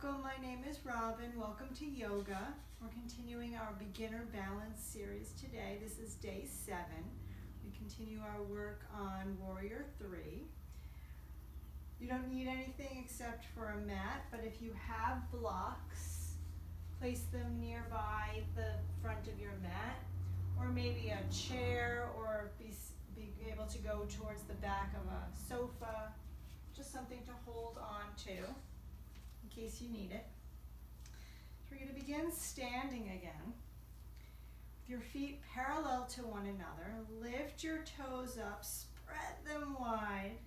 welcome. My name is Robin. Welcome to yoga. We're continuing our beginner balance series today. This is day 7. We continue our work on Warrior 3. You don't need anything except for a mat, but if you have blocks, place them nearby the front of your mat, or maybe a chair, or be able to go towards the back of a sofa, just something to hold on to in case you need it. So we're going to begin standing again. With your feet parallel to one another, lift your toes up, spread them wide,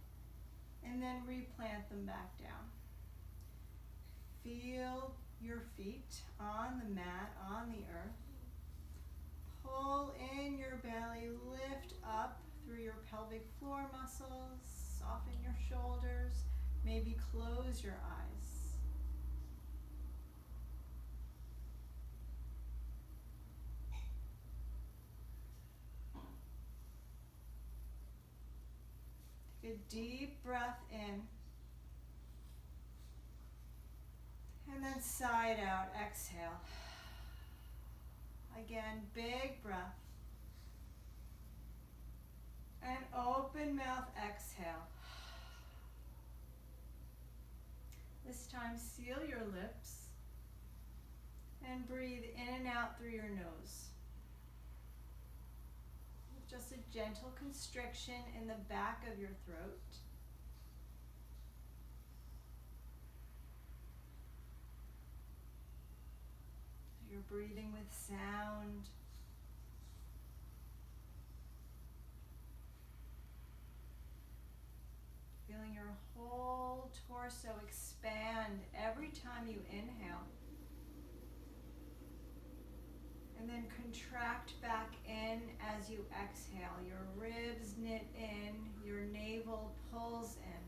and then replant them back down. Feel your feet on the mat, on the earth. Pull in your belly, lift up through your pelvic floor muscles, soften your shoulders, maybe close your eyes. Take a deep breath in, and then side out, exhale. Again, big breath. And open mouth, exhale. This time, seal your lips and breathe in and out through your nose. Just a gentle constriction in the back of your throat. You're breathing with sound. Feeling your whole torso expand every time you inhale. And then contract back in as you exhale. Your ribs knit in, your navel pulls in.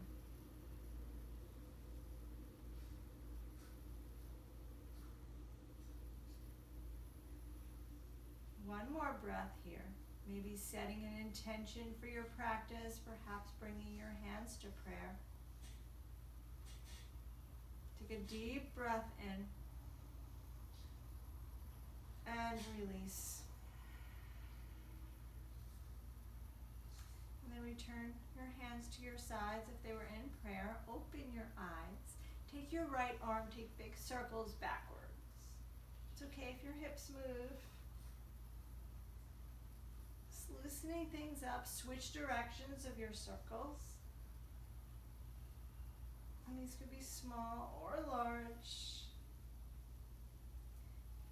One more breath here. Maybe setting an intention for your practice, perhaps bringing your hands to prayer. Take a deep breath in and release. And then return your hands to your sides if they were in prayer. Open your eyes. Take your right arm, take big circles backwards. It's okay if your hips move. Loosening things up, switch directions of your circles. And these could be small or large.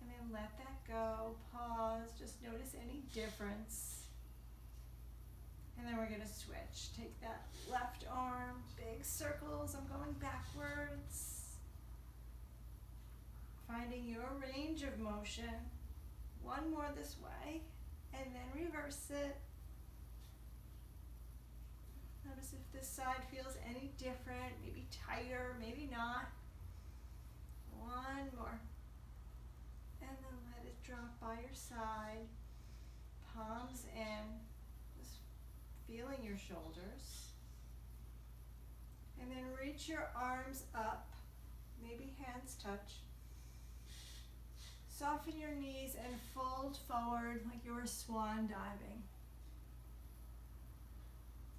And then let that go, pause, just notice any difference. And then we're going to switch. Take that left arm, big circles, I'm going backwards. Finding your range of motion. One more this way. And then reverse it. Notice if this side feels any different, maybe tighter, maybe not. One more. And then let it drop by your side. Palms in. Just feeling your shoulders. And then reach your arms up. Maybe hands touch. Soften your knees and fold forward like you were swan diving.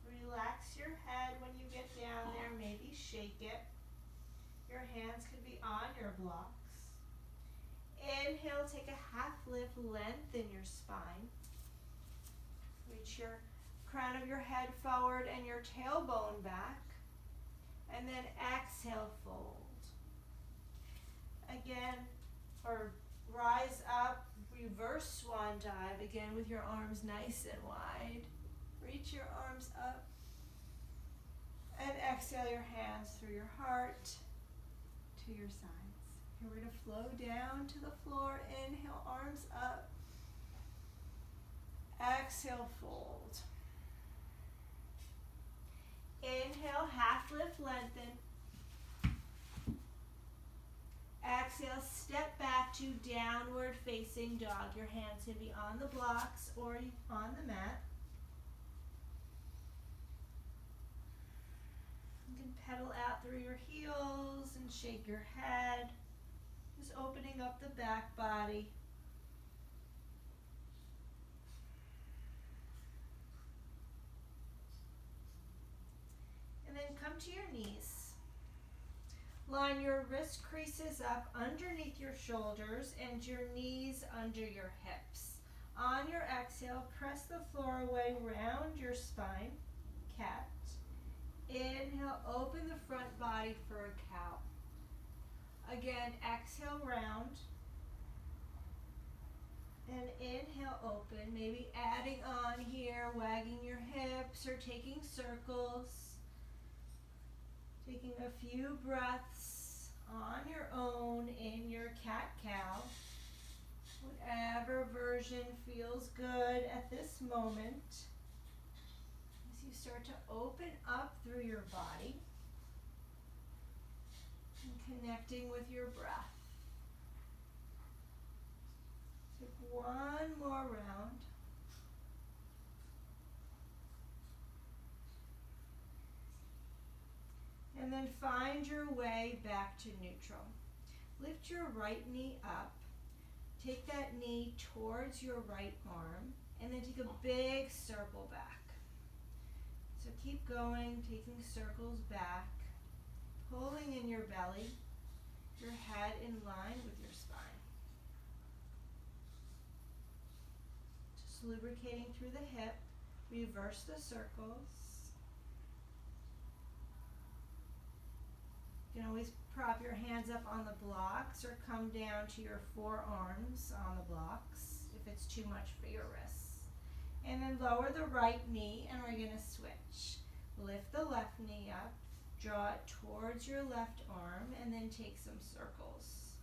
Relax your head when you get down there, maybe shake it. Your hands could be on your blocks. Inhale, take a half lift, lengthen your spine. Reach your crown of your head forward and your tailbone back. And then exhale, fold. Again, rise up, reverse swan dive, again with your arms nice and wide. Reach your arms up. And exhale your hands through your heart to your sides. Here we're going to flow down to the floor. Inhale, arms up. Exhale, fold. Inhale, half lift, lengthen. Exhale, step back to downward facing dog. Your hands can be on the blocks or on the mat. You can pedal out through your heels and shake your head. Just opening up the back body. And then come to your knees. Line your wrist creases up underneath your shoulders and your knees under your hips. On your exhale, press the floor away, round your spine, cat. Inhale, open the front body for a cow. Again, exhale, round. And inhale, open. Maybe adding on here, wagging your hips or taking circles. Taking a few breaths on your own in your cat-cow. Whatever version feels good at this moment. As you start to open up through your body and connecting with your breath. Take one more round. And then find your way back to neutral. Lift your right knee up. Take that knee towards your right arm, and then take a big circle back. So keep going, taking circles back, pulling in your belly, your head in line with your spine. Just lubricating through the hip, reverse the circles. You can always prop your hands up on the blocks or come down to your forearms on the blocks if it's too much for your wrists. And then lower the right knee and we're going to switch. Lift the left knee up, draw it towards your left arm, and then take some circles.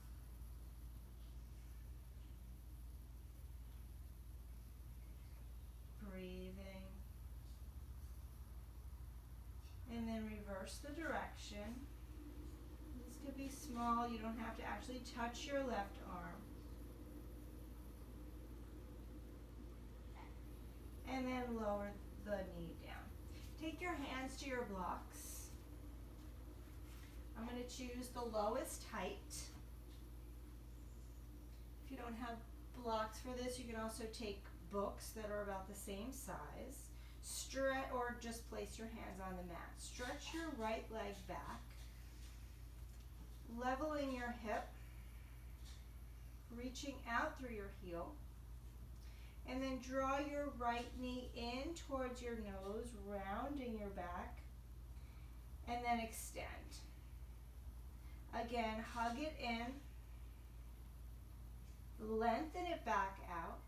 Breathing. And then reverse the direction. Could be small, you don't have to actually touch your left arm. And then lower the knee down. Take your hands to your blocks. I'm going to choose the lowest height. If you don't have blocks for this, you can also take books that are about the same size. Stretch, or just place your hands on the mat. Stretch your right leg back. Leveling your hip, reaching out through your heel, and then draw your right knee in towards your nose, rounding your back, and then extend. Again, hug it in, lengthen it back out,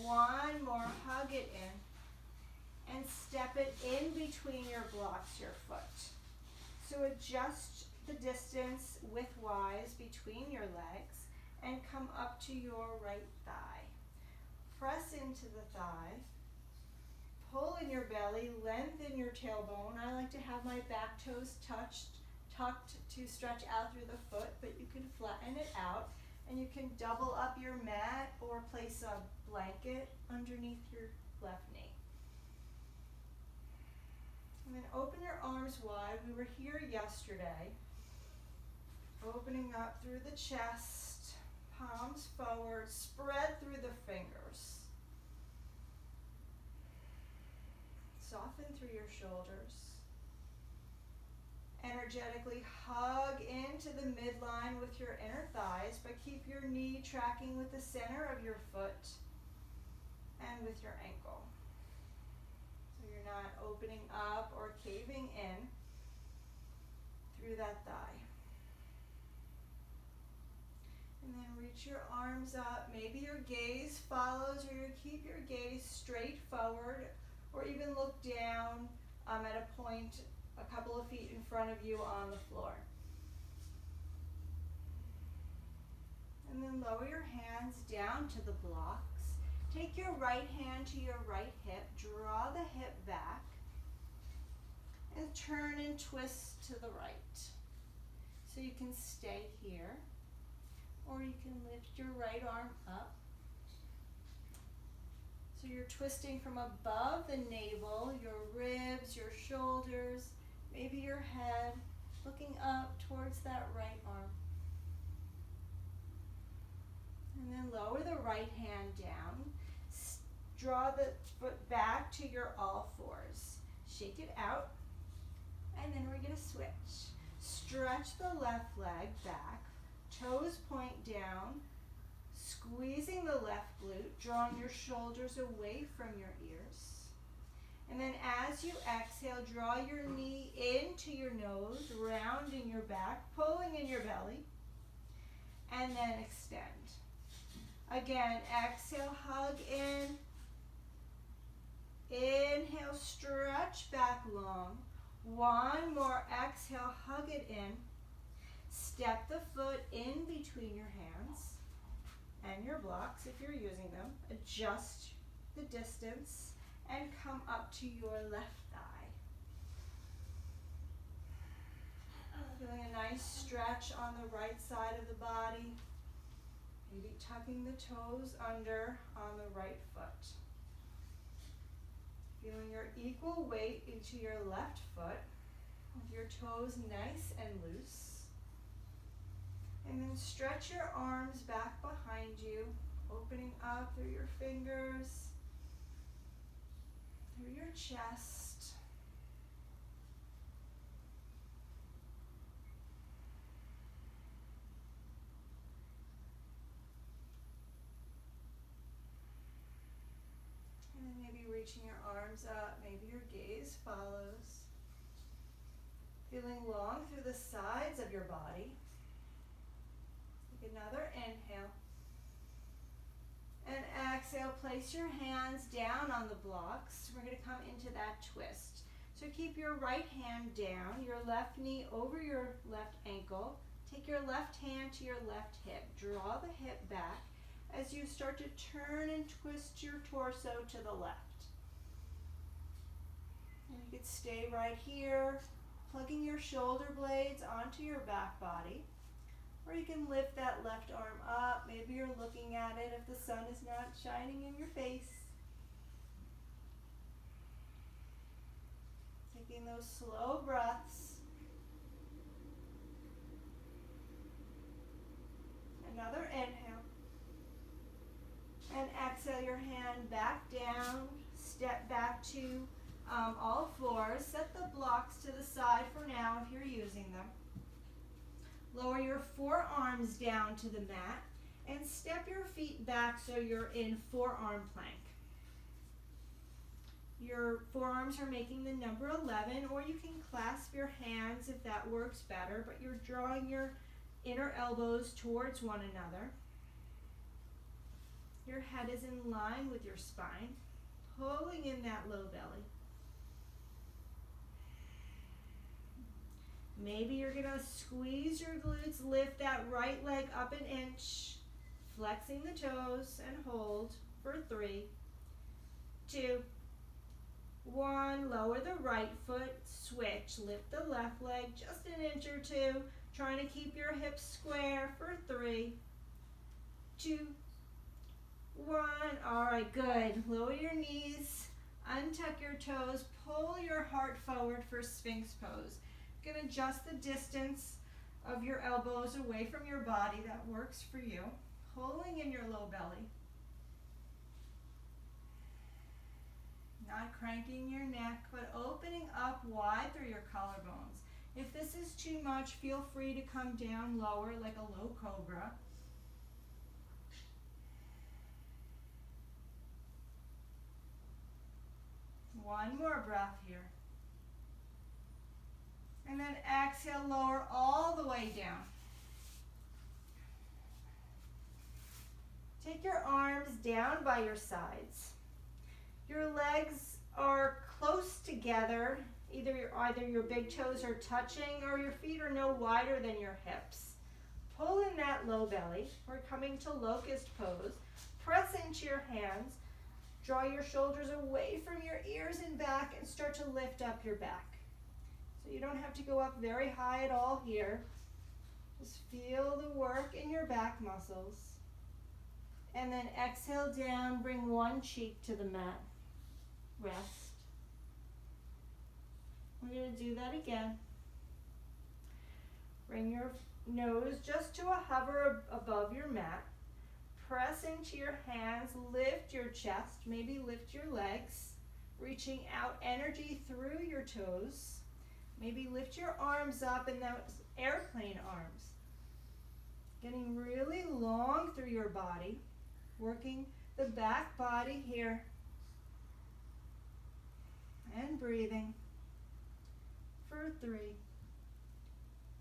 one more, hug it in, and step it in between your blocks, your foot. So adjust the distance widthwise between your legs and come up to your right thigh. Press into the thigh, pull in your belly, lengthen your tailbone. I like to have my back toes tucked to stretch out through the foot, but you can flatten it out and you can double up your mat or place a blanket underneath your left knee. And then open your arms wide. We were here yesterday. Opening up through the chest, palms forward, spread through the fingers. Soften through your shoulders. Energetically hug into the midline with your inner thighs, but keep your knee tracking with the center of your foot and with your ankle. So you're not opening up or caving in through that thigh. And then reach your arms up. Maybe your gaze follows, or you keep your gaze straight forward, or even look down at a point a couple of feet in front of you on the floor. And then lower your hands down to the blocks. Take your right hand to your right hip. Draw the hip back. And turn and twist to the right. So you can stay here. Or you can lift your right arm up. So you're twisting from above the navel, your ribs, your shoulders, Maybe your head looking up towards that right arm. And then lower the right hand down. Draw the foot back to your all fours. Shake it out. And then we're going to switch. Stretch the left leg back. Toes point down. Squeezing the left glute. Drawing your shoulders away from your ears. And then as you exhale, draw your knee into your nose, rounding your back, pulling in your belly, and then extend. Again, exhale, hug in. Inhale, stretch back long. One more, exhale, hug it in. Step the foot in between your hands and your blocks if you're using them. Adjust the distance. And come up to your left thigh. Feeling a nice stretch on the right side of the body. Maybe tucking the toes under on the right foot. Feeling your equal weight into your left foot with your toes nice and loose. And then stretch your arms back behind you, opening up through your fingers. Through your chest. And then maybe reaching your arms up, maybe your gaze follows. Feeling long through the sides of your body. Take another inhale. And exhale, place your hands down on the blocks. We're going to come into that twist. So keep your right hand down, your left knee over your left ankle. Take your left hand to your left hip. Draw the hip back as you start to turn and twist your torso to the left. And you could stay right here, plugging your shoulder blades onto your back body. Or you can lift that left arm up. Maybe you're looking at it if the sun is not shining in your face. Taking those slow breaths. Another inhale. And exhale your hand back down. Step back to all fours. Set the blocks to the side for now if you're using them. Lower your forearms down to the mat and step your feet back so you're in forearm plank. Your forearms are making the number 11, or you can clasp your hands if that works better, but you're drawing your inner elbows towards one another. Your head is in line with your spine, pulling in that low belly. Maybe you're going to squeeze your glutes, lift that right leg up an inch, flexing the toes, and hold for 3, 2, 1. Lower the right foot, switch, lift the left leg just an inch or 2, trying to keep your hips square for 3, 2, 1. All right, good. Lower your knees, untuck your toes, pull your heart forward for Sphinx pose. Going to adjust the distance of your elbows away from your body. That works for you. Pulling in your low belly. Not cranking your neck, but opening up wide through your collarbones. If this is too much, feel free to come down lower like a low cobra. One more breath here. And then exhale, lower all the way down. Take your arms down by your sides. Your legs are close together. Either your big toes are touching or your feet are no wider than your hips. Pull in that low belly. We're coming to locust pose. Press into your hands. Draw your shoulders away from your ears and back and start to lift up your back. So you don't have to go up very high at all here. Just feel the work in your back muscles. And then exhale down, bring one cheek to the mat. Rest. We're going to do that again. Bring your nose just to a hover above your mat. Press into your hands, lift your chest, maybe lift your legs, reaching out energy through your toes. Maybe lift your arms up in those airplane arms. Getting really long through your body, working the back body here. And breathing for 3,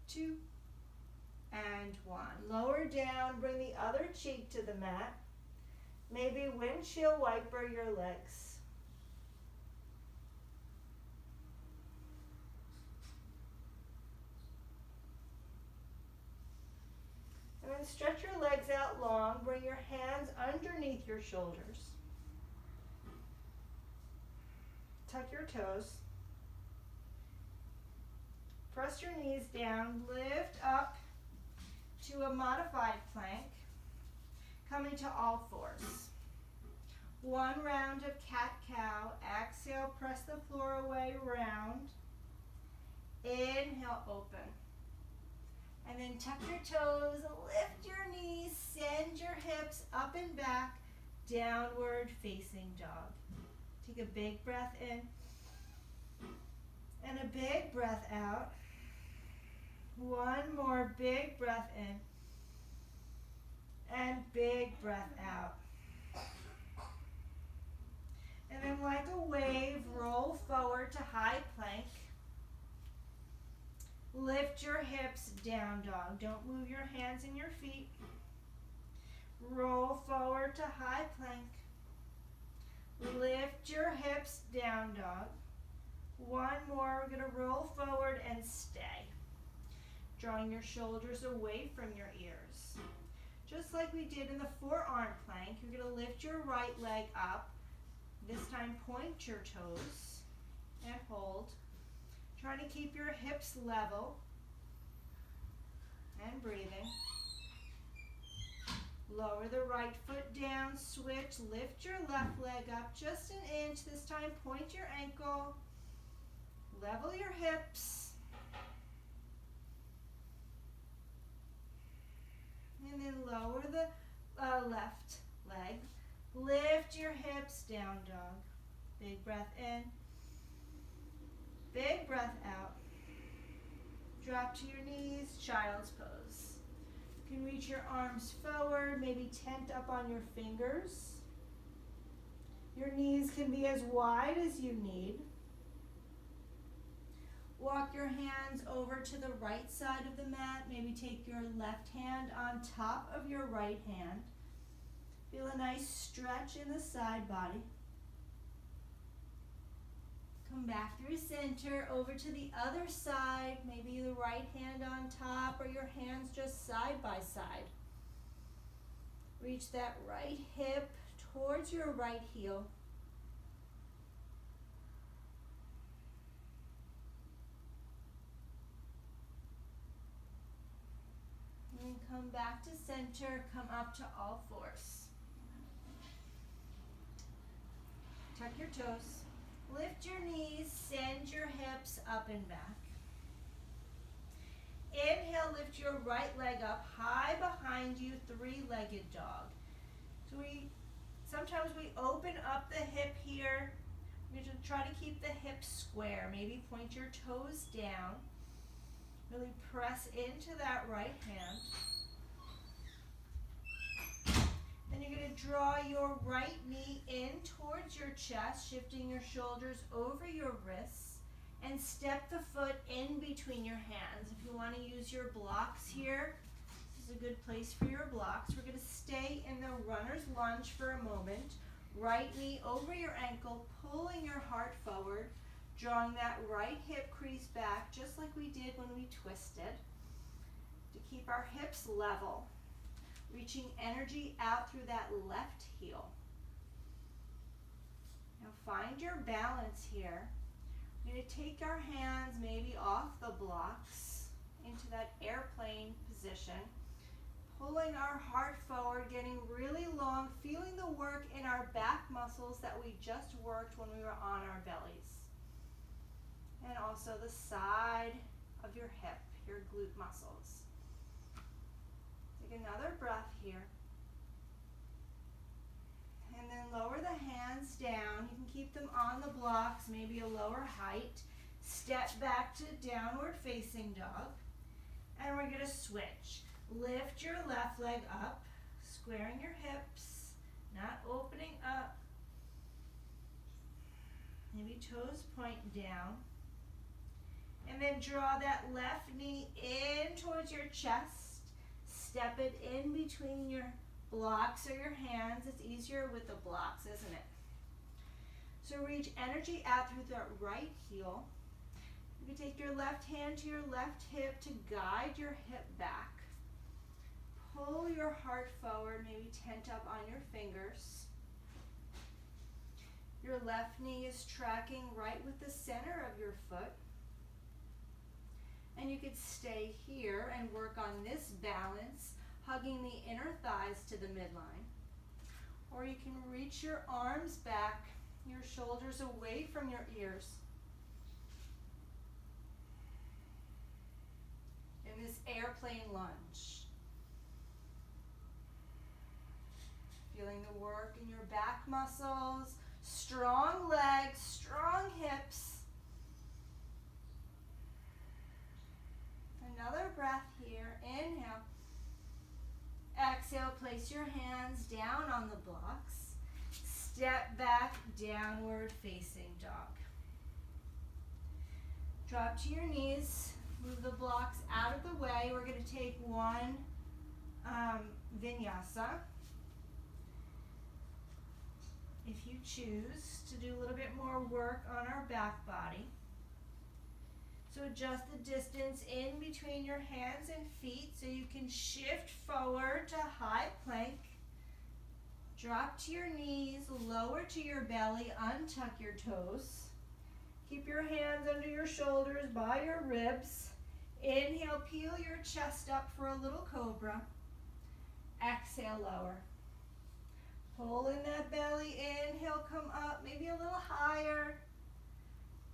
2, and 1. Lower down, bring the other cheek to the mat. Maybe windshield wiper your legs. And then stretch your legs out long. Bring your hands underneath your shoulders. Tuck your toes. Press your knees down. Lift up to a modified plank. Coming to all fours. 1 round of cat-cow. Exhale, press the floor away, round. Inhale, open. And then tuck your toes, lift your knees, send your hips up and back, downward facing dog. Take a big breath in and a big breath out. 1 more big breath in and big breath out. And then like a wave, roll forward to high plank. Lift your hips, down dog. Don't move your hands and your feet. Roll forward to high plank. Lift your hips, down dog. 1 more, we're going to roll forward and stay. Drawing your shoulders away from your ears. Just like we did in the forearm plank, you're going to lift your right leg up. This time point your toes and hold. Try to keep your hips level and breathing. Lower the right foot down, switch, lift your left leg up just an inch. This time point your ankle, level your hips, and then lower the left leg. Lift your hips, down dog. Big breath in, big breath out. Drop to your knees, child's pose. You can reach your arms forward, maybe tent up on your fingers. Your knees can be as wide as you need. Walk your hands over to the right side of the mat. Maybe take your left hand on top of your right hand. Feel a nice stretch in the side body. Come back through center, over to the other side, maybe the right hand on top or your hands just side by side. Reach that right hip towards your right heel. And come back to center, come up to all fours. Tuck your toes. Lift your knees, send your hips up and back. Inhale, lift your right leg up high behind you, 3-legged dog. So sometimes we open up the hip here. We're going to try to keep the hips square. Maybe point your toes down. Really press into that right hand. Then you're going to draw your right knee in towards your chest, shifting your shoulders over your wrists, and step the foot in between your hands. If you want to use your blocks here, this is a good place for your blocks. We're going to stay in the runner's lunge for a moment. Right knee over your ankle, pulling your heart forward, drawing that right hip crease back, just like we did when we twisted, to keep our hips level. Reaching energy out through that left heel. Now find your balance here. We're going to take our hands maybe off the blocks into that airplane position. Pulling our heart forward, getting really long, feeling the work in our back muscles that we just worked when we were on our bellies. and also the side of your hip, your glute muscles. Take another breath here. And then lower the hands down. You can keep them on the blocks, maybe a lower height. Step back to downward facing dog. And we're going to switch. Lift your left leg up, squaring your hips, not opening up. Maybe toes point down. And then draw that left knee in towards your chest. Step it in between your blocks or your hands. It's easier with the blocks, isn't it? So reach energy out through the right heel. You can take your left hand to your left hip to guide your hip back. Pull your heart forward, maybe tent up on your fingers. Your left knee is tracking right with the center of your foot. And you could stay here and work on this balance, hugging the inner thighs to the midline. Or you can reach your arms back, your shoulders away from your ears. In this airplane lunge. Feeling the work in your back muscles, strong legs, strong hips. Another breath here. Inhale. Exhale, place your hands down on the blocks. Step back, downward facing dog. Drop to your knees. Move the blocks out of the way. We're going to take one vinyasa. If you choose to do a little bit more work on our back body. So adjust the distance in between your hands and feet so you can shift forward to high plank. Drop to your knees, lower to your belly, untuck your toes. Keep your hands under your shoulders by your ribs. Inhale, peel your chest up for a little cobra. Exhale, lower. Pull in that belly, inhale, come up, maybe a little higher.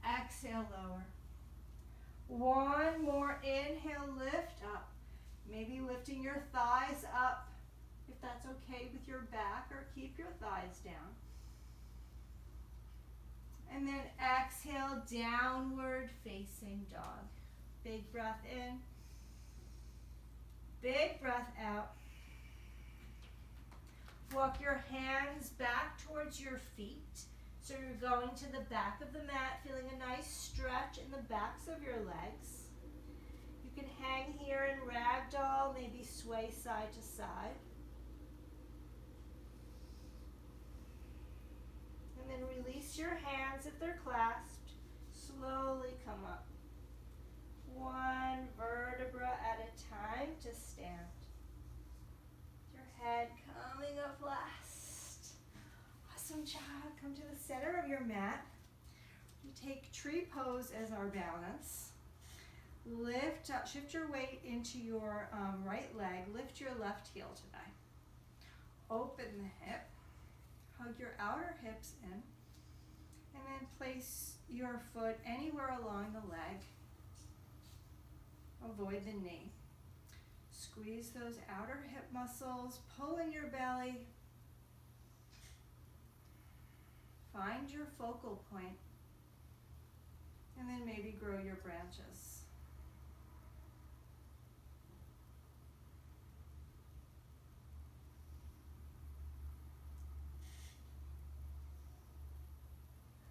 Exhale, lower. One more inhale, lift up. Maybe lifting your thighs up, if that's okay with your back, or keep your thighs down. And then exhale, downward facing dog. Big breath in. Big breath out. Walk your hands back towards your feet. So you're going to the back of the mat, feeling a nice stretch in the backs of your legs. You can hang here in ragdoll, maybe sway side to side. And then release your hands if they're clasped. Slowly come up. One vertebra at a time to stand. Your head coming up last. Awesome job. Come to the center of your mat. You take tree pose as our balance. Lift up, shift your weight into your right leg. Lift your left heel today. Open the hip. Hug your outer hips in. And then place your foot anywhere along the leg. Avoid the knee. Squeeze those outer hip muscles. Pull in your belly. Find your focal point. And then maybe grow your branches.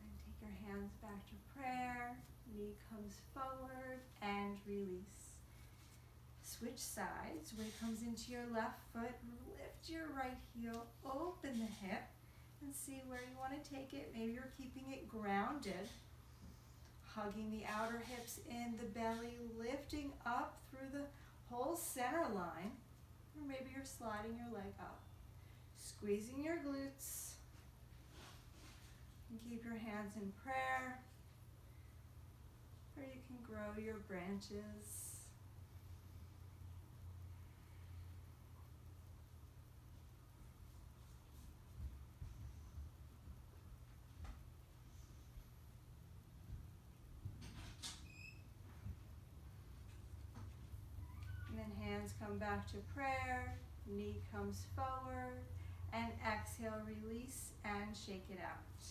And take your hands back to prayer. Knee comes forward and release. Switch sides. Weight comes into your left foot. Lift your right heel. Open the hip. And see where you want to take it. Maybe you're keeping it grounded. Hugging the outer hips in, the belly lifting up through the whole center line. Or maybe you're sliding your leg up. Squeezing your glutes. And keep your hands in prayer. Or you can grow your branches. Hands come back to prayer, knee comes forward, and exhale, release, and shake it out.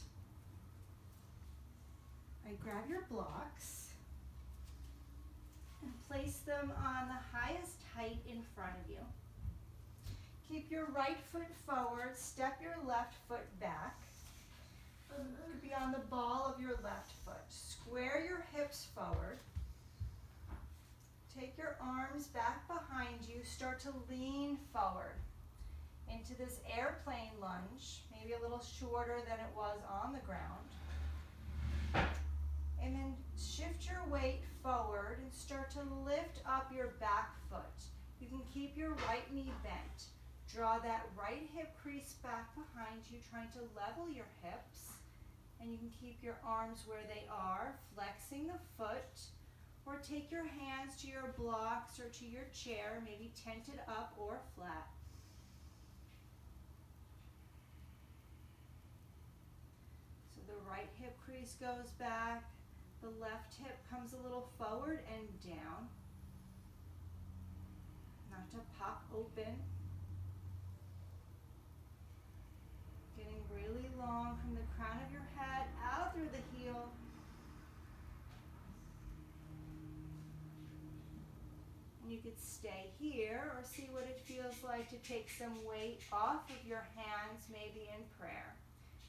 All right, grab your blocks and place them on the highest height in front of you. Keep your right foot forward, step your left foot back. You could be on the ball of your left foot. Square your hips forward. Take your arms back behind you. Start to lean forward into this airplane lunge, maybe a little shorter than it was on the ground. And then shift your weight forward and start to lift up your back foot. You can keep your right knee bent. Draw that right hip crease back behind you, trying to level your hips. And you can keep your arms where they are, flexing the foot. Or take your hands to your blocks or to your chair, maybe tented up or flat. So the right hip crease goes back. The left hip comes a little forward and down. Not to pop open. Getting really long from the crown of your head out through the heel. And you could stay here or see what it feels like to take some weight off of your hands, maybe in prayer.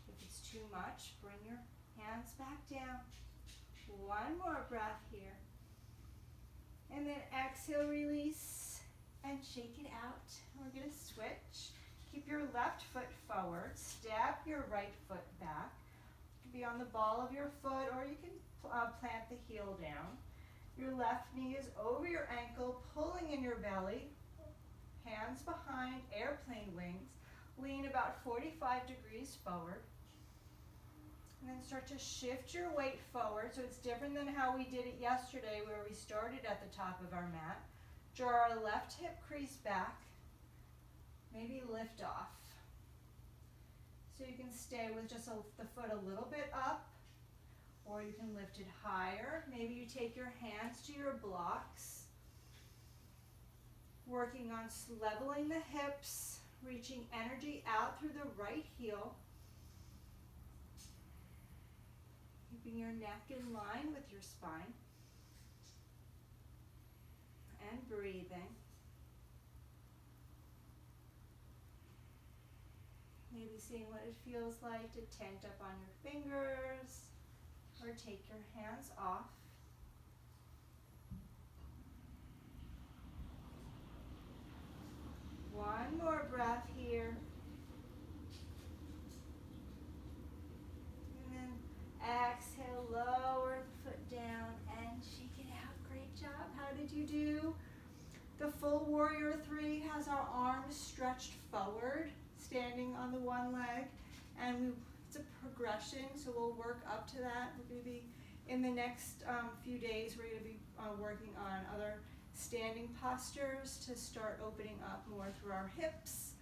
If it's too much, bring your hands back down. One more breath here. And then exhale, release, and shake it out. We're going to switch. Keep your left foot forward. Step your right foot back. You can be on the ball of your foot, or you can plant the heel down. Your left knee is over your ankle, pulling in your belly. Hands behind, airplane wings. Lean about 45 degrees forward. And then start to shift your weight forward. So it's different than how we did it yesterday, where we started at the top of our mat. Draw our left hip crease back. Maybe lift off. So you can stay with just the foot a little bit up, or you can lift it higher. Maybe you take your hands to your blocks, working on leveling the hips, reaching energy out through the right heel, keeping your neck in line with your spine, and breathing. Maybe seeing what it feels like to tent up on your fingers, or take your hands off. One more breath here. And then exhale, lower the foot down and shake it out. Great job. How did you do? The full warrior three has our arms stretched forward, standing on the one leg, and it's a progression, so we'll work up to that. We're going to be, in the next few days, we're going to be working on other standing postures to start opening up more through our hips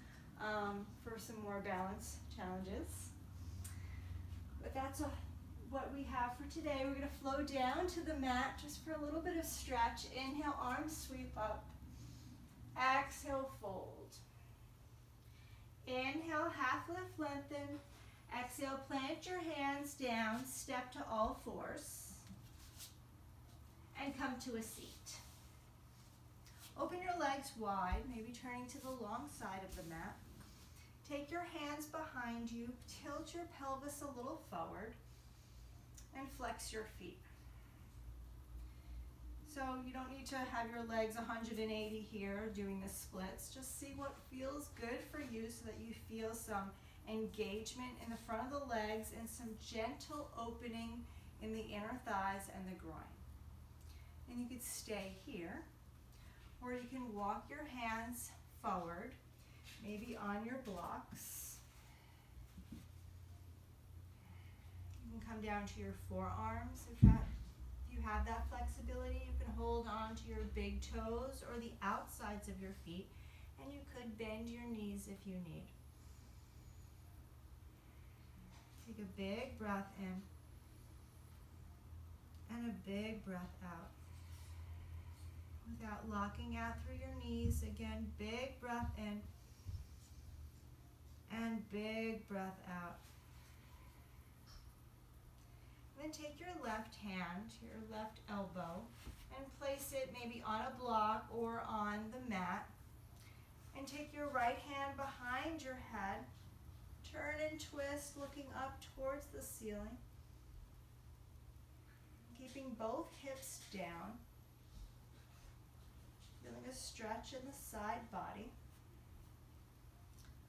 for some more balance challenges. But that's what we have for today. We're going to flow down to the mat just for a little bit of stretch. Inhale, arms sweep up. Exhale, fold. Inhale, half lift, lengthen. Exhale, plant your hands down, step to all fours, and come to a seat. Open your legs wide, maybe turning to the long side of the mat. Take your hands behind you, tilt your pelvis a little forward, and flex your feet. So you don't need to have your legs 180 here doing the splits. Just see what feels good for you so that you feel some engagement in the front of the legs and some gentle opening in the inner thighs and the groin. And you could stay here, or you can walk your hands forward, maybe on your blocks. You can come down to your forearms if you have that flexibility. You can hold on to your big toes or the outsides of your feet, and you could bend your knees if you need. Take a big breath in and a big breath out. without locking out through your knees. Again, big breath in and big breath out. Then take your left hand to your left elbow and place it maybe on a block or on the mat. And take your right hand behind your head. Turn and twist, looking up towards the ceiling. Keeping both hips down. Feeling a stretch in the side body.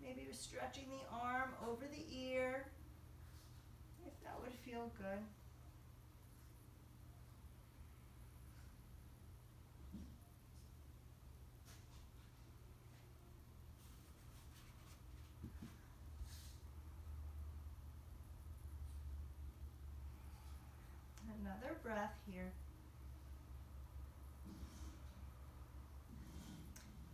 Maybe you're stretching the arm over the ear, if that would feel good. Another breath here.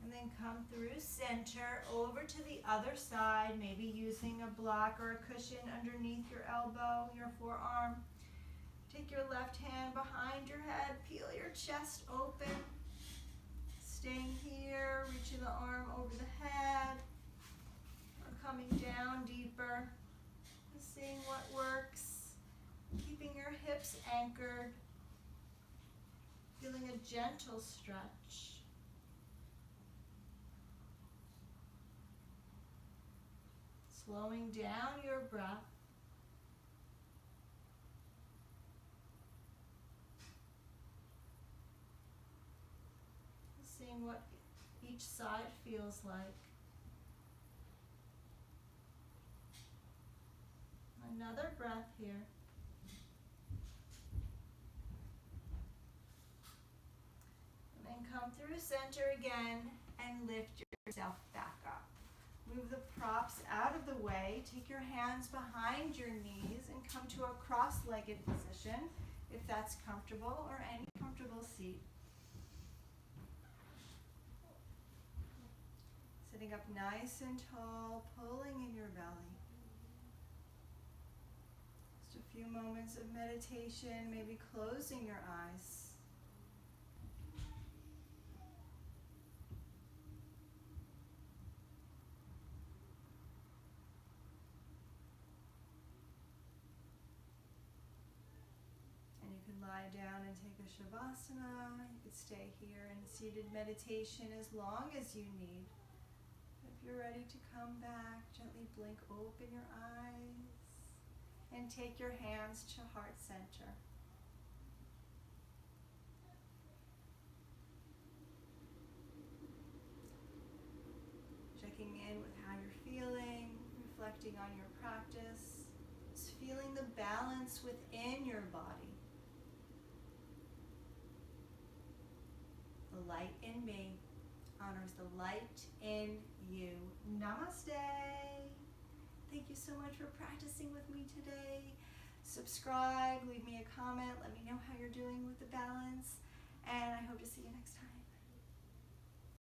And then come through center over to the other side, maybe using a block or a cushion underneath your elbow, your forearm. Take your left hand behind your head, peel your chest open. Staying here, reaching the arm over the head, or coming down deeper. Seeing what works. Keeping your hips anchored. Feeling a gentle stretch. Slowing down your breath. Seeing what each side feels like. Another breath here. And then come through center again and lift yourself back up. Move the props out of the way. Take your hands behind your knees and come to a cross-legged position if that's comfortable, or any comfortable seat. Sitting up nice and tall, pulling in your belly. Just a few moments of meditation, maybe closing your eyes. Lie down and take a shavasana. You could stay here in seated meditation as long as you need. If you're ready to come back, gently blink open your eyes and take your hands to heart center. Checking in with how you're feeling, reflecting on your practice, just feeling the balance within your body. The light in me honors the light in you. Namaste. Thank you so much for practicing with me today. Subscribe, leave me a comment, let me know how you're doing with the balance, and I hope to see you next time.